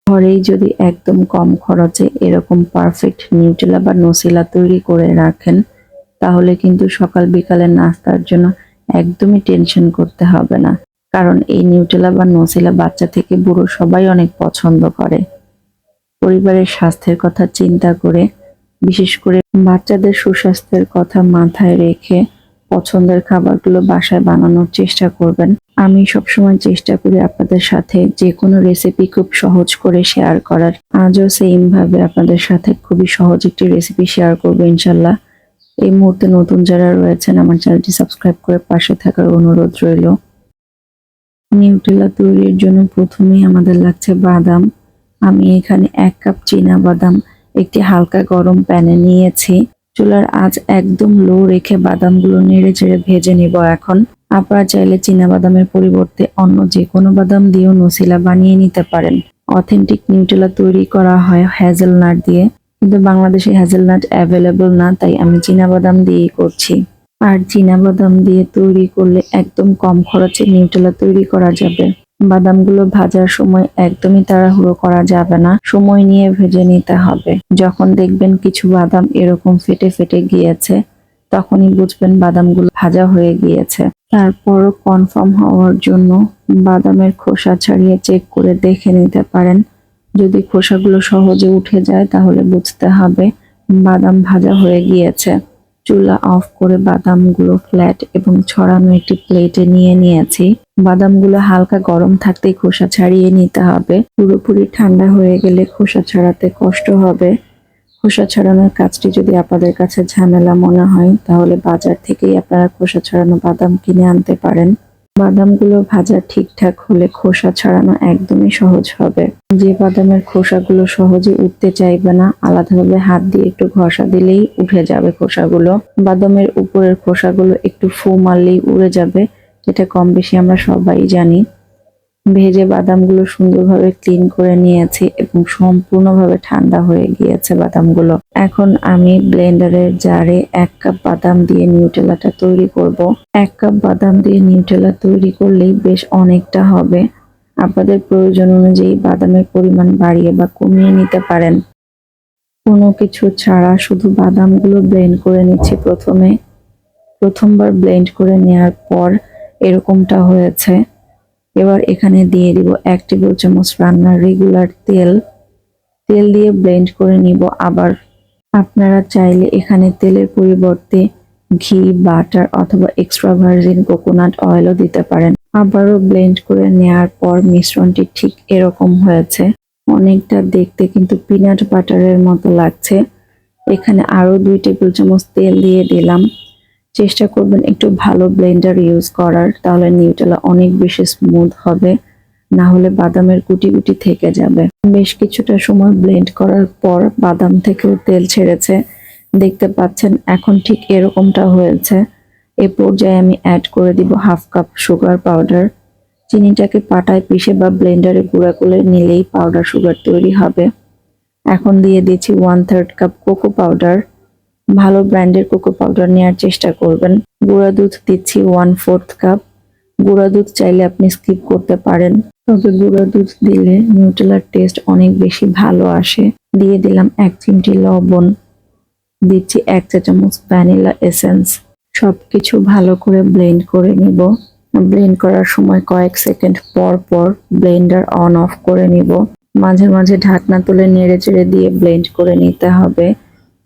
ঘরেই যদি একদম কম খরচে এরকম পারফেক্ট নিউটেলা বা নসিলা তৈরি করে রাখেন, তাহলে কিন্তু সকাল বিকালের নাস্তার জন্য একদমই টেনশন করতে হবে না। কারণ এই নিউটেলা বা নসিলা বাচ্চা থেকে বুড়ো সবাই অনেক পছন্দ করে। পরিবারের স্বাস্থ্যের কথা চিন্তা করে, বিশেষ করে বাচ্চাদের সুস্বাস্থ্যের কথা মাথায় রেখে পছন্দের খাবারগুলো বাসায় বানানোর চেষ্টা করবেন। আমি সবসময় চেষ্টা করি আপনাদের সাথে যে কোনো রেসিপি খুব সহজ করে শেয়ার করার। আজও সেম ভাবে আপনাদের সাথে খুবই সহজ একটি রেসিপি শেয়ার করবো ইনশাল্লাহ। এই মুহূর্তে নতুন যারা রয়েছেন আমার চ্যানেলটি সাবস্ক্রাইব করে পাশে থাকার অনুরোধ রইল। নিউটেলা তৈরির জন্য প্রথমেই আমাদের লাগছে বাদাম। আমি এখানে 1 কাপ চীনা বাদাম একটি হালকা গরম প্যানে নিয়েছি। চুলার আঁচ একদম লো রেখে বাদামগুলো নেড়ে চেড়ে ভেজে নিব। এখন আপনারা চাইলে চীনা বাদামের পরিবর্তে অন্য যে কোনো বাদাম দিয়েও নসিলা বানিয়ে নিতে পারেন। অথেন্টিক নিউটেলা তৈরি করা হয় হ্যাজেলনাট দিয়ে, কিন্তু বাংলাদেশে হ্যাজেলনাট অ্যাভেলেবল না, তাই আমি চীনা বাদাম দিয়েই করছি। আর চীনা বাদাম দিয়ে তৈরি করলে একদম কম খরচে নিউটেলা তৈরি করা যাবে। বাদামগুলো ভাজার সময় একদমই তাড়াহুড়ো করা যাবে না, সময় নিয়ে ভেজে নিতে হবে। যখন দেখবেন কিছু বাদাম এরকম ফেটে ফেটে গিয়েছে, তখনই বুঝবেন বাদামগুলো ভাজা হয়ে গিয়েছে। তারপরও কনফার্ম হওয়ার জন্য বাদামের খোসা ছাড়িয়ে চেক করে দেখে নিতে পারেন। যদি খোসাগুলো সহজে উঠে যায় তাহলে বুঝতে হবে বাদাম ভাজা হয়ে গিয়েছে। চুলা অফ করে বাদামগুলো ফ্ল্যাট এবং ছড়ানো একটি প্লেটে নিয়ে নিয়েছি। বাদামগুলো হালকা গরম থাকতেই খোসা ছাড়িয়ে নিতে হবে। পুরোপুরি ঠান্ডা হয়ে গেলে খোসা ছাড়াতে কষ্ট হবে। খোসা ছাড়ানোর কাজটি যদি আপনাদের কাছে ঝামেলা মনে হয়, তাহলে বাজার থেকেই আপনারা খোসা ছাড়ানো বাদাম কিনে আনতে পারেন। বাদামগুলো ভাজা ঠিকঠাক হলে খোসা ছাড়ানো একদমই সহজ হবে। যে বাদামের খোসাগুলো সহজে উঠতে চাইবে না, আলাদাভাবে হাত দিয়ে একটু ঘষা দিলেই উঠে যাবে খোসাগুলো। বাদামের উপরের খোসাগুলো একটু ফু মারলেই উড়ে যাবে, এটা কম বেশি আমরা সবাই জানি। ভেজে বাদামগুলো সুন্দরভাবে ক্লিন করে নিয়েছি এবং সম্পূর্ণভাবে ঠান্ডা হয়ে গিয়েছে বাদামগুলো। এখন আমি ব্লেন্ডারের জারে 1 কাপ বাদাম দিয়ে নিউটেলাটা তৈরি করব। 1 কাপ বাদাম দিয়ে নিউটেলা তৈরি করলেই বেশ অনেকটা হবে। আপনাদের প্রয়োজন অনুযায়ী বাদামের পরিমাণ বাড়িয়ে বা কমিয়ে নিতে পারেন। কোনো কিছু ছাড়া শুধু বাদামগুলো ব্লেন্ড করে নিচ্ছি প্রথমবার ব্লেন্ড করে নেওয়ার পর এরকমটা হয়েছে। এবার এখানে দিয়ে দিব 1 টেবিল চামচ রান্নার রেগুলার তেল দিয়ে ব্লেন্ড করে নিব। আবার আপনারা চাইলে এখানে তেলের পরিবর্তে ঘি, বাটার অথবা এক্সট্রা ভার্জিন কোকোনাট অয়েলও দিতে পারেন। আবারও ব্লেন্ড করে নেওয়ার পর মিশ্রণটি ঠিক এরকম হয়েছে। অনেকটা দেখতে কিন্তু পিনাট বাটারের মতো লাগছে। এখানে আরো 2 টেবিল চামচ তেল দিয়ে দিলাম। চেষ্টা করবেন একটু ভালো ব্লেন্ডার ইউজ করার, তাহলে নিউটেলা অনেক বেশি স্মুথ হবে, না হলে বাদামের গুটি গুটি থেকে যাবে। বেশ কিছুটা সময় ব্লেন্ড করার পর বাদাম থেকেও তেল ছেড়েছে, দেখতে পাচ্ছেন এখন ঠিক এরকমটা হয়েছে। এই পর্যায়ে আমি অ্যাড করে দিব 1/2 কাপ সুগার পাউডার। চিনিটাকে পাটায় পিষে বা ব্লেন্ডারে গুঁড়া করে নিলেই পাউডার সুগার তৈরি হবে। এখন দিয়ে দিচ্ছি 1/3 কাপ কোকো পাউডার। ভালো ব্র্যান্ডের কোকো পাউডার নেওয়ার চেষ্টা করবেন। গুঁড়া দুধ দিচ্ছি 1/4 কাপ। গুঁড়া দুধ চাইলে আপনি স্কিপ করতে পারেন, তবে গুঁড়া দুধ দিলে নিউটেলার টেস্ট অনেক বেশি ভালো আসে। দিয়ে দিলাম 1 চিমটি লবণ, দিচ্ছি 1 চা চামচ ভ্যানিলা এসেন্স। সবকিছু ভালো করে ব্লেন্ড করে নিব। ব্লেন্ড করার সময় কয়েক সেকেন্ড পর পর ব্লেন্ডার অন অফ করে নিব। মাঝে মাঝে ঢাকনা তুলে নেড়ে চেড়ে দিয়ে ব্লেন্ড করে নিতে হবে,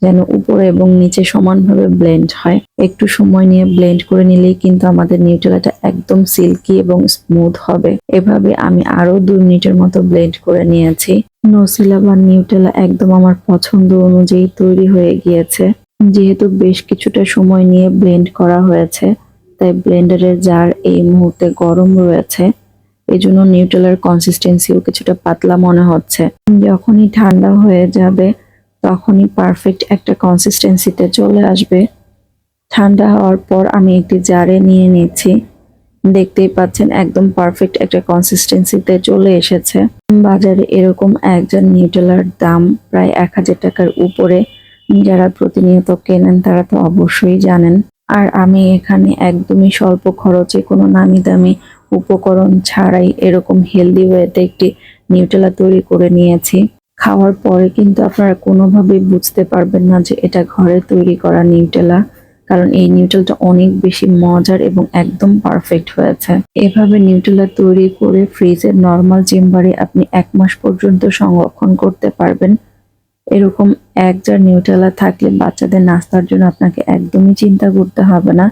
যেন উপরে এবং নিচে সমানভাবে ব্লেন্ড হয়। একটু সময় নিয়ে ব্লেন্ড করে নিলেই কিন্তু আমাদের নিউটেলাটা একদম সিল্কি এবং স্মুথ হবে। এভাবে আমি আরো 2 মিনিটের মতো ব্লেন্ড করে নিয়েছি। নসিলা বা নিউটেলা একদম আমার পছন্দ অনুযায়ী তৈরি হয়ে গিয়েছে। যেহেতু বেশ কিছুটা সময় নিয়ে ব্লেন্ড করা হয়েছে, তাই ব্লেন্ডারের জার এই মুহূর্তে গরম রয়েছে, এজন্য নিউটেলার কনসিস্টেন্সিও কিছুটা পাতলা মনে হচ্ছে। যখনই ঠান্ডা হয়ে যাবে তখনই পারফেক্ট একটা কনসিস্টেন্সিতে চলে আসবে। ঠান্ডা হওয়ার পর আমি একটি জারে নিয়ে নিচ্ছি। দেখতেই পাচ্ছেন একদম পারফেক্ট একটা কনসিস্টেন্সিতে চলে এসেছে। বাজারে এরকম একজন নিউটেলার দাম প্রায় 1000 টাকার উপরে। যারা প্রতিনিয়ত কেনেন তারা তো অবশ্যই জানেন। আর আমি এখানে একদমই স্বল্প খরচে কোনো নামি দামি উপকরণ ছাড়াই এরকম হেলদি ওয়েতে একটি নিউটেলা তৈরি করে নিয়েছি। খাওয়ার পরে কিন্তু আপনারা কোনোভাবেই বুঝতে পারবেন না যে এটা ঘরে তৈরি করা নিউটেলা, কারণ এই নিউটেলাটা অনেক বেশি মজার এবং একদম পারফেক্ট হয়েছে। এভাবে নিউটেলা তৈরি করে ফ্রিজের নরমাল চেম্বারে আপনি 1 মাস পর্যন্ত সংরক্ষণ করতে পারবেন। এরকম 1 জার নিউটেলা থাকলে বাচ্চাদের নাস্তার জন্য আপনাকে একদমই চিন্তা করতে হবে না।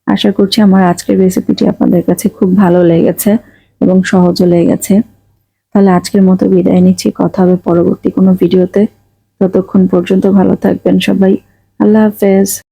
আশা করছি আমার আজকের রেসিপিটি আপনাদের কাছে খুব ভালো লেগেছে এবং সহজও লেগেছে। তাহলে আজকের মতো বিদায় নিচ্ছি। কথা হবে পরবর্তী কোনো ভিডিওতে। ততক্ষণ পর্যন্ত ভালো থাকবেন সবাই। আল্লাহ হাফেজ।